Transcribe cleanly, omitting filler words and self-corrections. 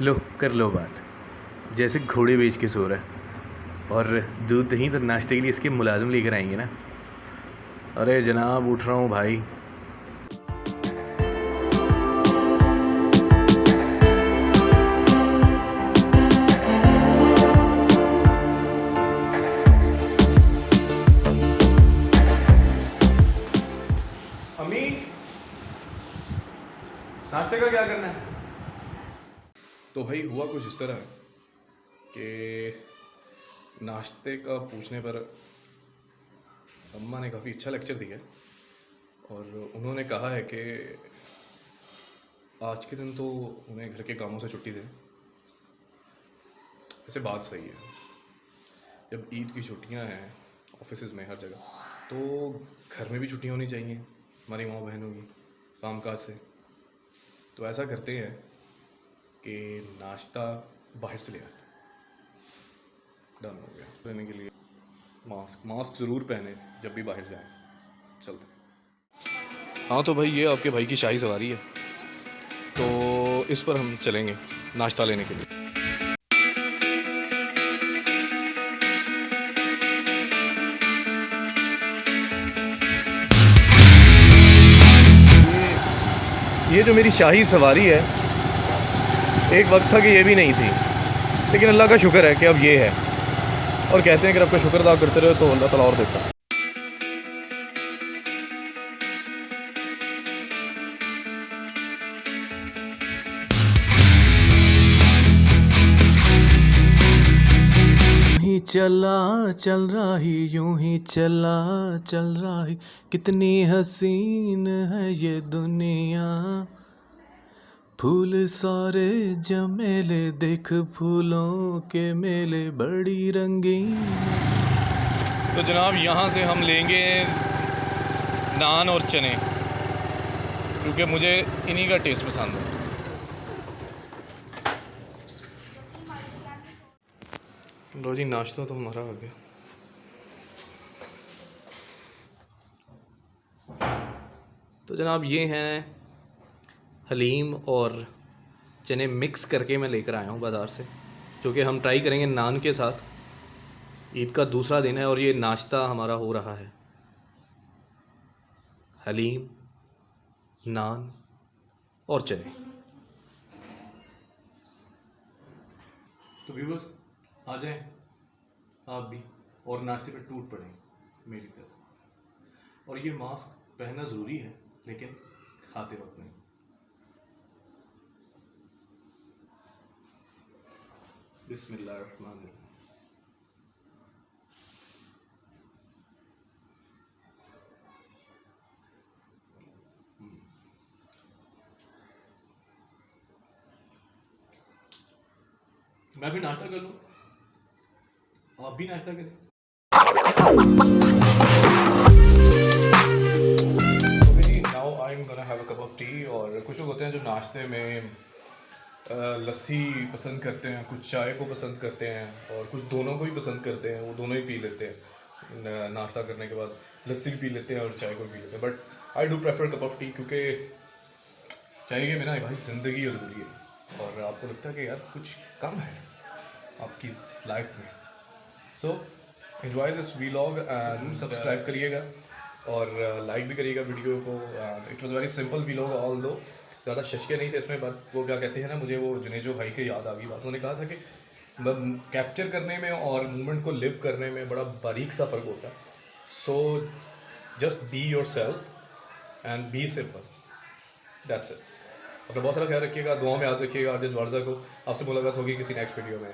लो कर लो बात, जैसे घोड़े बेच के सो रहा है और दूध दही तो नाश्ते के लिए इसके मुलाजिम लेकर आएंगे ना। अरे जनाब उठ रहा हूँ भाई। अम्मी नाश्ते का क्या करना है? तो भाई हुआ कुछ इस तरह कि नाश्ते का पूछने पर अम्मा ने काफ़ी अच्छा लेक्चर दिया और उन्होंने कहा है कि आज के दिन तो उन्हें घर के कामों से छुट्टी दें। ऐसे बात सही है, जब ईद की छुट्टियां हैं ऑफिस में हर जगह, तो घर में भी छुट्टियां होनी चाहिए हमारी माँ बहनों की कामकाज से। तो ऐसा करते हैं कि नाश्ता बाहर से ले आए। डन हो गया। रहने के लिए मास्क ज़रूर पहने जब भी बाहर जाएं। चलते। हाँ तो भाई ये आपके भाई की शाही सवारी है, तो इस पर हम चलेंगे नाश्ता लेने के लिए। ये जो मेरी शाही सवारी है, एक वक्त था कि ये भी नहीं थी, लेकिन अल्लाह का शुक्र है कि अब ये है। और कहते हैं कि आपका शुक्र अदा करते रहो तो अल्लाह ताला और देता है। चल रहा ही यूं ही चल रहा ही, कितनी हसीन है ये दुनिया। फूल सारे जमेले देख, फूलों के मेले बड़ी रंगीन। तो जनाब यहाँ से हम लेंगे नान और चने, क्योंकि मुझे इन्हीं का टेस्ट पसंद है। लो जी, नाश्ता तो हमारा हो गया। तो जनाब ये हैं हलीम और चने मिक्स करके मैं लेकर आया हूँ बाज़ार से, जो कि हम ट्राई करेंगे नान के साथ। ईद का दूसरा दिन है और ये नाश्ता हमारा हो रहा है हलीम, नान और चने। तो व्यूअर्स आ जाएं आप भी और नाश्ते पे टूट पड़ें मेरी तरह। और ये मास्क पहनना ज़रूरी है, लेकिन खाते वक्त नहीं। बिस्मिल्लाहिर्रहमानिर्रहीम। मैं भी नाश्ता कर लूँ, आप भी नाश्ता करें। Now I am gonna have a cup of T. और कुछ लोग होते हैं जो नाश्ते में लस्सी पसंद करते हैं, कुछ चाय को पसंद करते हैं, और कुछ दोनों को ही पसंद करते हैं। वो दोनों ही पी लेते हैं नाश्ता करने के बाद, लस्सी भी पी लेते हैं और चाय को भी पी लेते हैं। But I do prefer cup of T, क्योंकि चाय के बिना भाई ज़िंदगी अधूरी है और आपको लगता है कि यार कुछ कम है आपकी लाइफ में। So enjoy this vlog and subscribe करिएगा और लाइक भी करिएगा वीडियो को। It was very simple vlog, all दो ज़्यादा शशके नहीं थे इसमें। बात वो क्या कहते हैं ना, मुझे वो जुनेजो भाई के याद आ गई बात। उन्होंने कहा था कि कैप्चर करने में और मूवमेंट को लिव करने में बड़ा बारीक सा फ़र्क होता है। So just be yourself and be simple, that's it. अपना बहुत सारा ख्याल रखिएगा, दुआ में याद रखिएगा। आज वार्जा को आपसे मुलाकात होगी किसी नेक्स्ट वीडियो में।